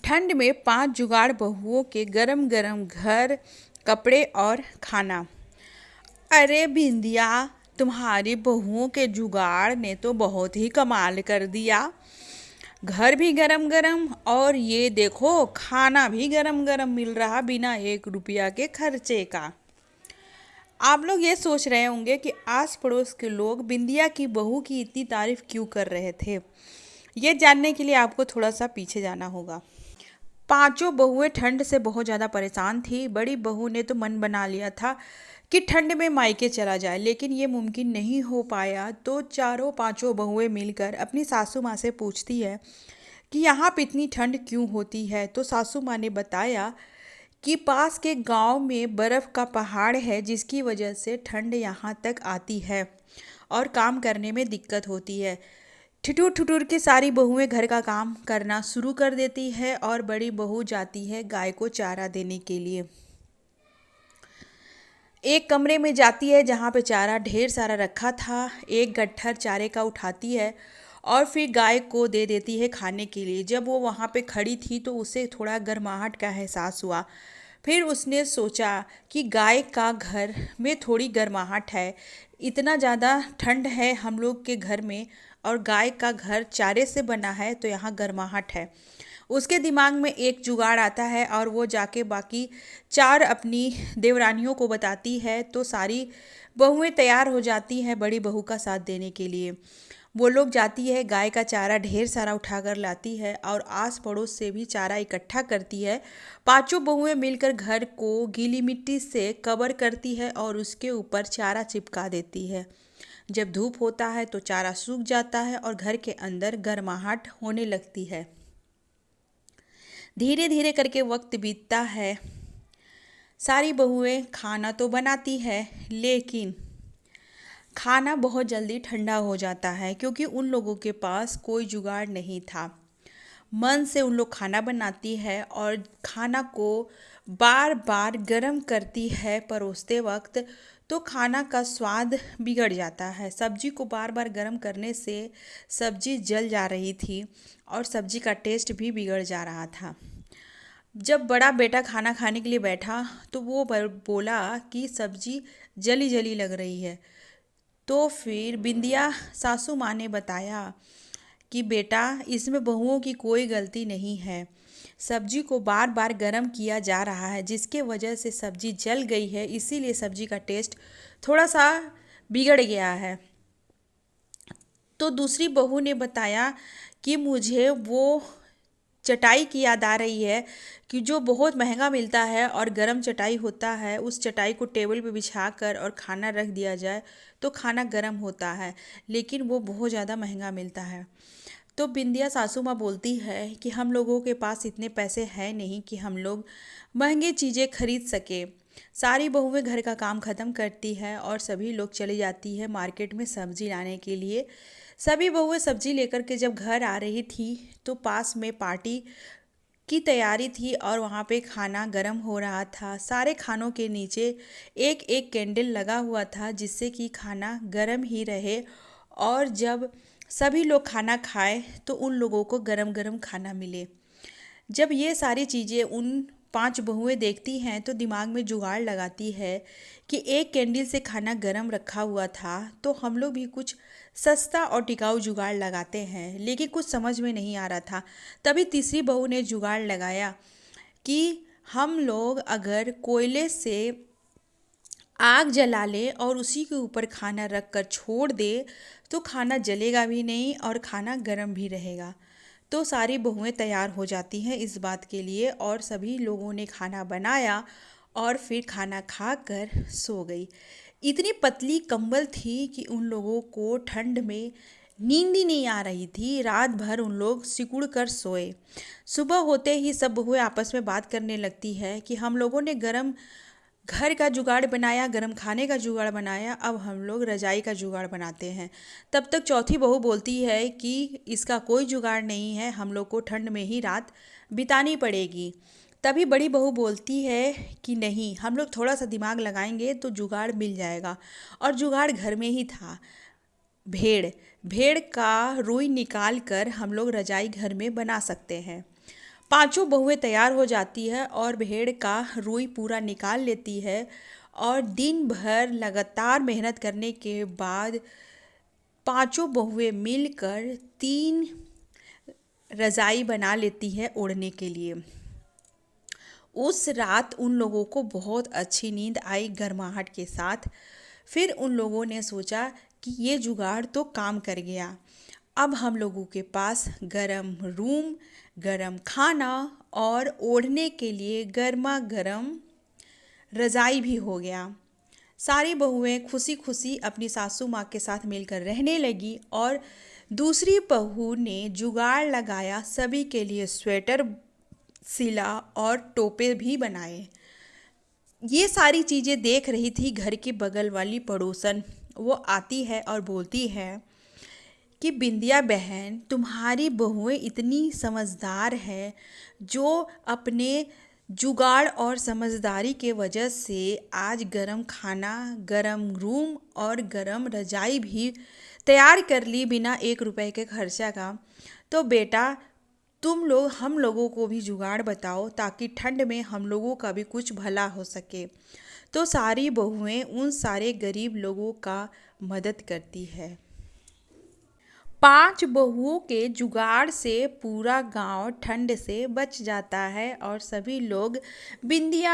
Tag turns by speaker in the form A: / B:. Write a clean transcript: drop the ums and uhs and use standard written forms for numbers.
A: ठंड में 5 जुगाड़ बहुओं के गरम गरम घर, कपड़े और खाना। अरे बिंदिया, तुम्हारी बहुओं के जुगाड़ ने तो बहुत ही कमाल कर दिया। घर भी गरम गरम और ये देखो खाना भी गरम गरम मिल रहा बिना 1 रुपया के खर्चे का। आप लोग ये सोच रहे होंगे कि आस पड़ोस के लोग बिंदिया की बहू की इतनी तारीफ क्यों कर रहे थे। ये जानने के लिए आपको थोड़ा सा पीछे जाना होगा। पांचों बहुएं ठंड से बहुत ज़्यादा परेशान थी। बड़ी बहू ने तो मन बना लिया था कि ठंड में मायके चला जाए, लेकिन ये मुमकिन नहीं हो पाया। तो चारों पांचों बहुएं मिलकर अपनी सासू माँ से पूछती है कि यहाँ पे इतनी ठंड क्यों होती है। तो सासू माँ ने बताया कि पास के गांव में बर्फ़ का पहाड़ है, जिसकी वजह से ठंड यहाँ तक आती है और काम करने में दिक्कत होती है। ठिठुर ठिठुर के सारी बहुएं घर का काम करना शुरू कर देती है और बड़ी बहू जाती है गाय को चारा देने के लिए। एक कमरे में जाती है जहाँ पे चारा ढेर सारा रखा था। एक गट्ठर चारे का उठाती है और फिर गाय को दे देती है खाने के लिए। जब वो वहाँ पे खड़ी थी तो उसे थोड़ा गर्माहट का एहसास हुआ। फिर उसने सोचा कि गाय का घर में थोड़ी गर्माहट है, इतना ज़्यादा ठंड है हम लोग के घर में और गाय का घर चारे से बना है तो यहाँ गर्माहट है। उसके दिमाग में एक जुगाड़ आता है और वो जाके बाकी 4 अपनी देवरानियों को बताती है। तो सारी बहुएं तैयार हो जाती हैं बड़ी बहू का साथ देने के लिए। वो लोग जाती है, गाय का चारा ढेर सारा उठाकर लाती है और आस पड़ोस से भी चारा इकट्ठा करती है। पांचों बहुएं मिलकर घर को गीली मिट्टी से कवर करती है और उसके ऊपर चारा चिपका देती है। जब धूप होता है तो चारा सूख जाता है और घर के अंदर गर्माहट होने लगती है। धीरे धीरे करके वक्त बीतता है। सारी बहुएं खाना तो बनाती है, लेकिन खाना बहुत जल्दी ठंडा हो जाता है क्योंकि उन लोगों के पास कोई जुगाड़ नहीं था। मन से उन लोग खाना बनाती है और खाना को बार बार गर्म करती है परोसते वक्त। तो खाना का स्वाद बिगड़ जाता है। सब्जी को बार बार गर्म करने से सब्जी जल जा रही थी और सब्जी का टेस्ट भी बिगड़ जा रहा था। जब बड़ा बेटा खाना खाने के लिए बैठा तो वो बोला कि सब्जी जली जली लग रही है। तो फिर बिंदिया सासू माँ ने बताया कि बेटा, इसमें बहुओं की कोई गलती नहीं है। सब्जी को बार बार गर्म किया जा रहा है, जिसके वजह से सब्जी जल गई है, इसीलिए सब्जी का टेस्ट थोड़ा सा बिगड़ गया है। तो दूसरी बहू ने बताया कि मुझे वो चटाई की याद आ रही है कि जो बहुत महंगा मिलता है और गरम चटाई होता है, उस चटाई को टेबल पे बिछा कर और खाना रख दिया जाए तो खाना गरम होता है, लेकिन वो बहुत ज़्यादा महंगा मिलता है। तो बिंदिया सासू माँ बोलती है कि हम लोगों के पास इतने पैसे हैं नहीं कि हम लोग महंगी चीज़ें खरीद सके। सारी बहुएं घर का काम ख़त्म करती है और सभी लोग चली जाती है मार्केट में सब्जी लाने के लिए। सभी बहुएं सब्जी लेकर के जब घर आ रही थी तो पास में पार्टी की तैयारी थी और वहाँ पे खाना गर्म हो रहा था। सारे खानों के नीचे एक एक कैंडल लगा हुआ था, जिससे कि खाना गर्म ही रहे और जब सभी लोग खाना खाए तो उन लोगों को गरम गरम खाना मिले। जब ये सारी चीज़ें उन 5 बहुएं देखती हैं तो दिमाग में जुगाड़ लगाती है कि एक कैंडल से खाना गरम रखा हुआ था, तो हम लोग भी कुछ सस्ता और टिकाऊ जुगाड़ लगाते हैं। लेकिन कुछ समझ में नहीं आ रहा था। तभी तीसरी बहू ने जुगाड़ लगाया कि हम लोग अगर कोयले से आग जला ले और उसी के ऊपर खाना रख कर छोड़ दे तो खाना जलेगा भी नहीं और खाना गर्म भी रहेगा। तो सारी बहुएं तैयार हो जाती हैं इस बात के लिए और सभी लोगों ने खाना बनाया और फिर खाना खाकर सो गई। इतनी पतली कंबल थी कि उन लोगों को ठंड में नींद ही नहीं आ रही थी। रात भर उन लोग सिकुड़ कर सोए। सुबह होते ही सब बहुएं आपस में बात करने लगती है कि हम लोगों ने गरम घर का जुगाड़ बनाया, गरम खाने का जुगाड़ बनाया, अब हम लोग रजाई का जुगाड़ बनाते हैं। तब तक चौथी बहू बोलती है कि इसका कोई जुगाड़ नहीं है, हम लोग को ठंड में ही रात बितानी पड़ेगी। तभी बड़ी बहू बोलती है कि नहीं, हम लोग थोड़ा सा दिमाग लगाएंगे तो जुगाड़ मिल जाएगा। और जुगाड़ घर में ही था। भेड़ भेड़ का रुई निकाल कर हम लोग रजाई घर में बना सकते हैं। पांचों बहुएं तैयार हो जाती है और भेड़ का रुई पूरा निकाल लेती है। और दिन भर लगातार मेहनत करने के बाद पांचों बहुएं मिलकर तीन रजाई बना लेती है ओढ़ने के लिए। उस रात उन लोगों को बहुत अच्छी नींद आई गर्माहट के साथ। फिर उन लोगों ने सोचा कि ये जुगाड़ तो काम कर गया। अब हम लोगों के पास गरम रूम, गरम खाना और ओढ़ने के लिए गर्मा गर्म रजाई भी हो गया। सारी बहुएं खुशी खुशी अपनी सासू माँ के साथ मिलकर रहने लगी और दूसरी बहू ने जुगाड़ लगाया, सभी के लिए स्वेटर सिला और टोपे भी बनाए। ये सारी चीज़ें देख रही थी घर की बगल वाली पड़ोसन। वो आती है और बोलती है कि बिंदिया बहन, तुम्हारी बहुएं इतनी समझदार है जो अपने जुगाड़ और समझदारी के वजह से आज गरम खाना, गरम रूम और गरम रजाई भी तैयार कर ली बिना 1 रुपए के खर्चा का। तो बेटा, तुम लोग हम लोगों को भी जुगाड़ बताओ ताकि ठंड में हम लोगों का भी कुछ भला हो सके। तो सारी बहुएं उन सारे गरीब लोगों का मदद करती है। 5 बहुओं के जुगाड़ से पूरा गांव ठंड से बच जाता है और सभी लोग बिंदिया